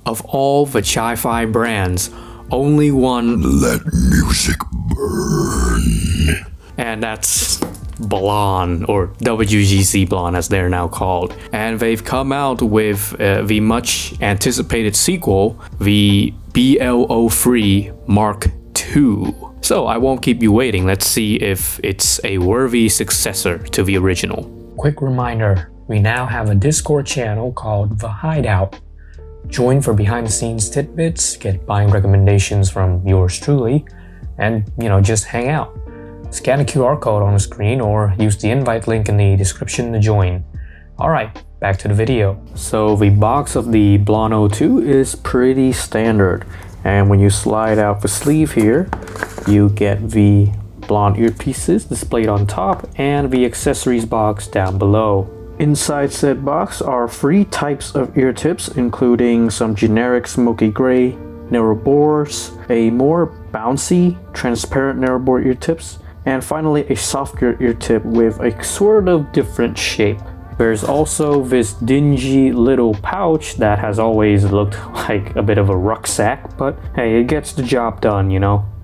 of all the Chi-Fi brands, only one let music burn. And that's BLON, or WGC BLON as they're now called. And they've come out with the much anticipated sequel, the BLO3 Mark II. So I won't keep you waiting. Let's see if it's a worthy successor to the original. Quick reminder, we now have a Discord channel called The Hideout. Join for behind the scenes tidbits, get buying recommendations from yours truly, and just hang out. Scan a QR code on the screen or use the invite link in the description to join. Alright, back to the video. So the box of the BLON 02 is pretty standard, and when you slide out the sleeve here, you get the BLON earpieces displayed on top and the accessories box down below. Inside said box are 3 types of ear tips, including some generic smoky gray narrow bores, a more bouncy transparent narrow bore ear tips, and finally a softer ear tip with a sort of different shape. There's also this dingy little pouch that has always looked like a bit of a rucksack, but hey, it gets the job done,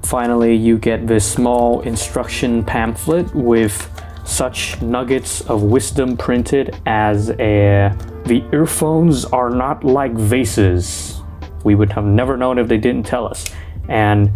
Finally, you get this small instruction pamphlet with such nuggets of wisdom printed as the earphones are not like vases. We would have never known if they didn't tell us. And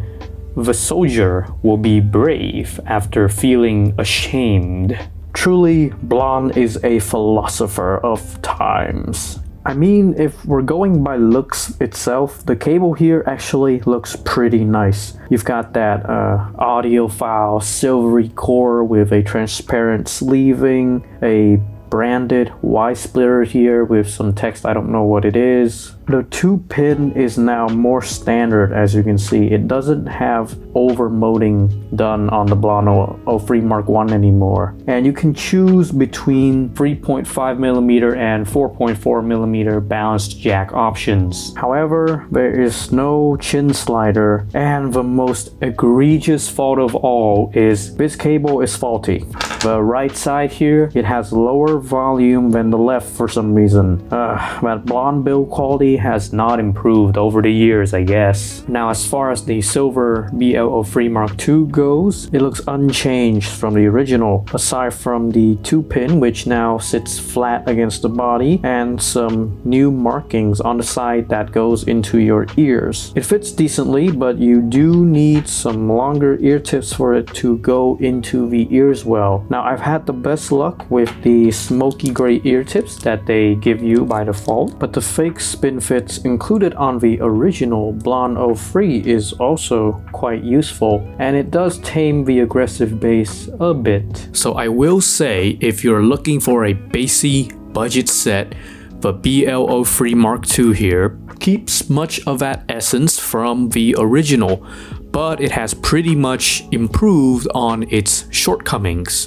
the soldier will be brave after feeling ashamed. Truly, BLON is a philosopher of times. I mean, if we're going by looks itself, the cable here actually looks pretty nice. You've got that audiophile silvery core with a transparent sleeving, a branded Y splitter here with some text, I don't know what it is. The 2-pin is now more standard, as you can see. It doesn't have overmolding done on the BLON 03 Mark I anymore. And you can choose between 3.5mm and 4.4mm balanced jack options. However, there is no chin slider, and the most egregious fault of all is this cable is faulty. The right side here, it has lower volume than the left for some reason. That BLON build quality has not improved over the years, I guess. Now, as far as the silver BL03 Mark II goes, it looks unchanged from the original, aside from the 2-pin, which now sits flat against the body, and some new markings on the side that goes into your ears. It fits decently, but you do need some longer ear tips for it to go into the ears well. Now, I've had the best luck with the smoky gray ear tips that they give you by default, but the fake spin fits included on the original BLON 03 is also quite useful, and it does tame the aggressive bass a bit. So I will say, if you're looking for a bassy budget set, the BL03 Mark II here keeps much of that essence from the original, but it has pretty much improved on its shortcomings.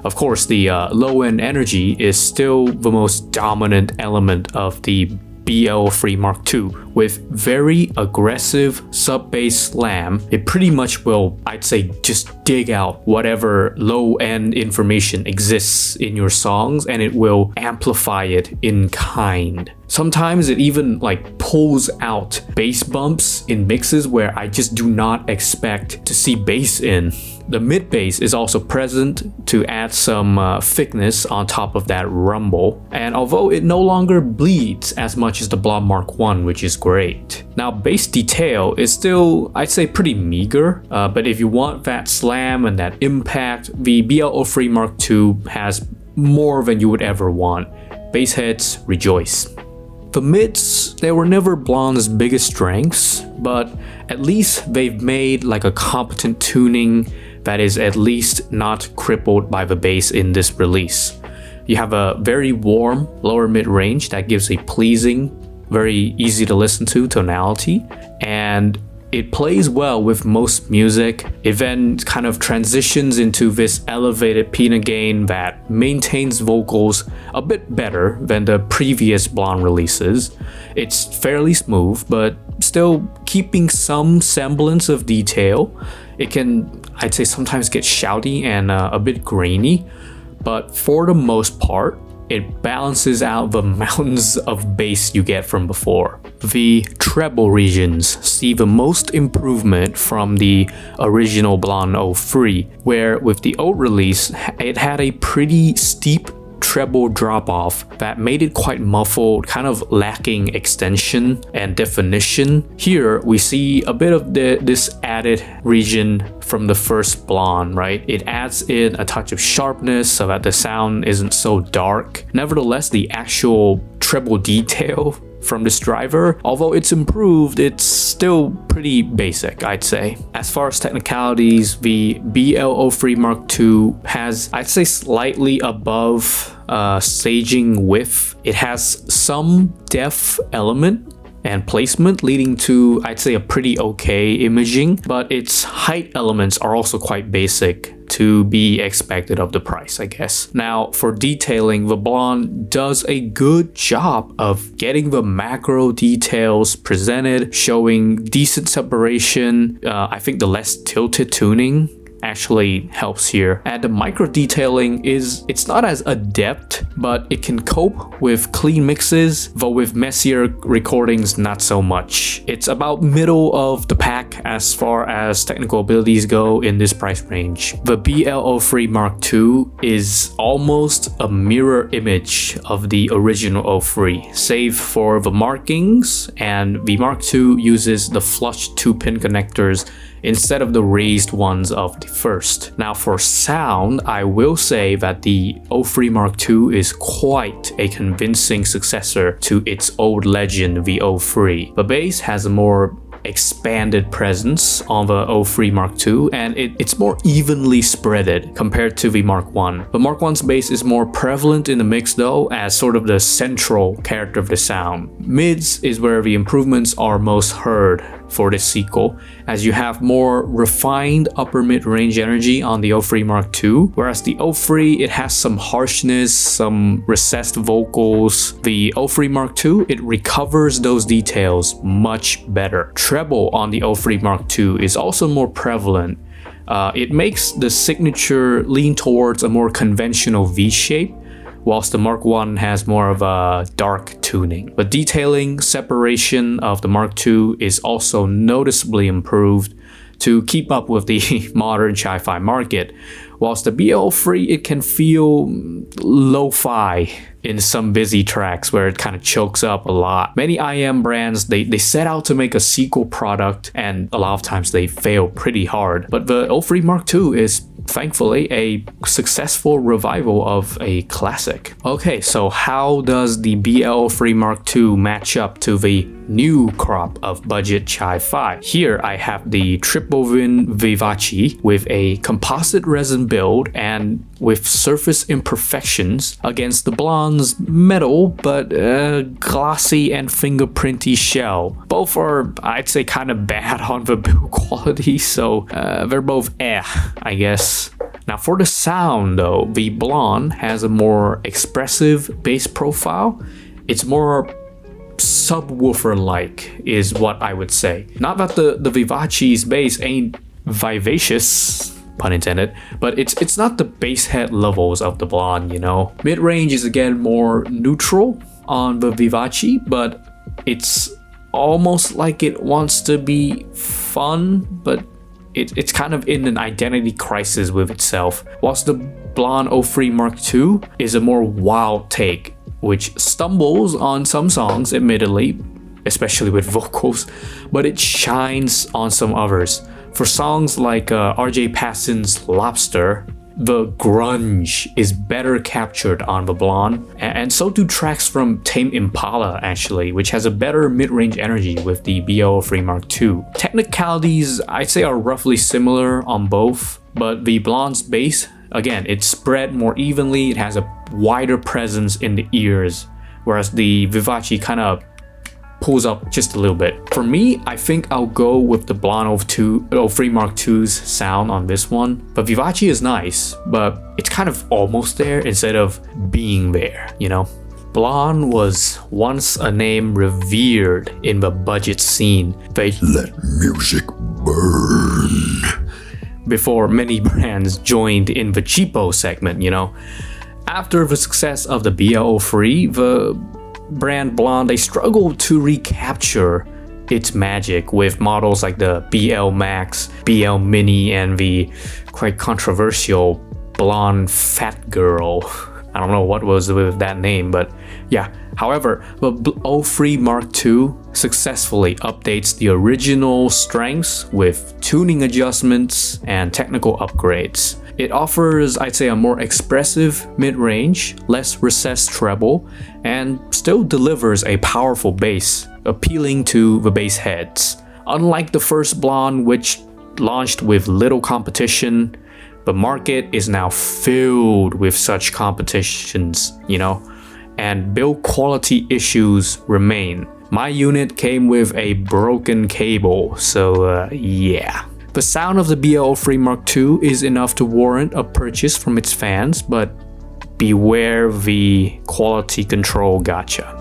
Of course, the low-end energy is still the most dominant element of the BL03 Mark II. With very aggressive sub-bass slam, it pretty much will, I'd say, just dig out whatever low-end information exists in your songs, and it will amplify it in kind. Sometimes it even pulls out bass bumps in mixes where I just do not expect to see bass in. The mid bass is also present to add some thickness on top of that rumble, and although it no longer bleeds as much as the BLON Mark I, which is great. Now, bass detail is still, I'd say, pretty meager, but if you want that slam and that impact, the BL03 Mark II has more than you would ever want. Bass heads, rejoice. The mids, they were never BLON's biggest strengths, but at least they've made a competent tuning that is at least not crippled by the bass in this release. You have a very warm lower mid range that gives a pleasing, very easy to listen to tonality, and it plays well with most music. It then kind of transitions into this elevated peanut gain that maintains vocals a bit better than the previous BLON releases. It's fairly smooth, but still keeping some semblance of detail. It can, I'd say, sometimes get shouty and a bit grainy, but for the most part, it balances out the mountains of bass you get from before. The treble regions see the most improvement from the original BLON 03, where with the old release, it had a pretty steep treble drop-off that made it quite muffled, kind of lacking extension and definition. Here we see a bit of this added region from the first BLON, right? It adds in a touch of sharpness so that the sound isn't so dark. Nevertheless, the actual treble detail from this driver, although it's improved, it's still pretty basic, I'd say. As far as technicalities, the BL03 Mark II has, I'd say, slightly above staging width. It has some depth element and placement, leading to, I'd say, a pretty okay imaging, but its height elements are also quite basic to be expected of the price, I guess. Now, for detailing, the BLON does a good job of getting the macro details presented, showing decent separation. I think the less tilted tuning actually helps here. And the micro detailing it's not as adept, but it can cope with clean mixes, though with messier recordings not so much. It's about middle of the pack as far as technical abilities go in this price range. The BL03 Mark II is almost a mirror image of the original 03, save for the markings, and the Mark II uses the flush 2-pin connectors instead of the raised ones of the first. Now for sound, I will say that the 03 Mark II is quite a convincing successor to its old legend, the 03. The bass has a more expanded presence on the 03 Mark II, and it's more evenly spreaded compared to the Mark I. The Mark I's bass is more prevalent in the mix though, as sort of the central character of the sound. Mids is where the improvements are most heard for this sequel, as you have more refined upper mid-range energy on the 03 Mark II, whereas the 03, it has some harshness, some recessed vocals. The 03 Mark II, it recovers those details much better. Treble on the 03 Mark II is also more prevalent. It makes the signature lean towards a more conventional V shape, whilst the Mark I has more of a dark tuning. The detailing separation of the Mark II is also noticeably improved to keep up with the modern Chi-Fi market, whilst the BL03, it can feel lo-fi in some busy tracks where it kind of chokes up a lot. Many IM brands, they set out to make a sequel product, and a lot of times they fail pretty hard. But the 03 Mark II is thankfully a successful revival of a classic. Okay, so how does the BL03 Mark II match up to the new crop of budget Chi-Fi? Here I have the Tripowin Vivace with a composite resin build and with surface imperfections against the BLON's metal but glossy and fingerprinty shell. Both are, I'd say, kind of bad on the build quality, so they're both I guess. Now for the sound though, the BLON has a more expressive bass profile. It's more subwoofer-like is what I would say. Not that the Vivace's bass ain't vivacious, pun intended, but it's not the bass head levels of the BLON, you know. Mid-range is again more neutral on the Vivace, but it's almost like it wants to be fun, but it's kind of in an identity crisis with itself. Whilst the BLON 03 Mark II is a more wild take, which stumbles on some songs, admittedly, especially with vocals, but it shines on some others. For songs like RJ Passin's Lobster, the grunge is better captured on the BLON, and so do tracks from Tame Impala actually, which has a better mid-range energy with the BL03 Mark II. Technicalities, I'd say, are roughly similar on both, but the BLON's bass, again, it's spread more evenly, it has a wider presence in the ears, whereas the Vivace kind of pulls up just a little bit. For me, I think I'll go with the BLON 03 Mark II's sound on this one. But Vivace is nice, but it's kind of almost there instead of being there, you know? BLON was once a name revered in the budget scene. They let music burn before many brands joined in the cheapo segment, you know? After the success of the BL03, the brand BLON, they struggled to recapture its magic with models like the BL Max, BL Mini, and the quite controversial BLON Fat Girl. I don't know what was with that name, but yeah. However, the BL03 Mark II successfully updates the original strengths with tuning adjustments and technical upgrades. It offers, I'd say, a more expressive mid-range, less recessed treble, and still delivers a powerful bass, appealing to the bass heads. Unlike the first BLON, which launched with little competition, the market is now filled with such competitions, and build quality issues remain. My unit came with a broken cable, so yeah. The sound of the BL03 Mark II is enough to warrant a purchase from its fans, but beware the quality control gotcha.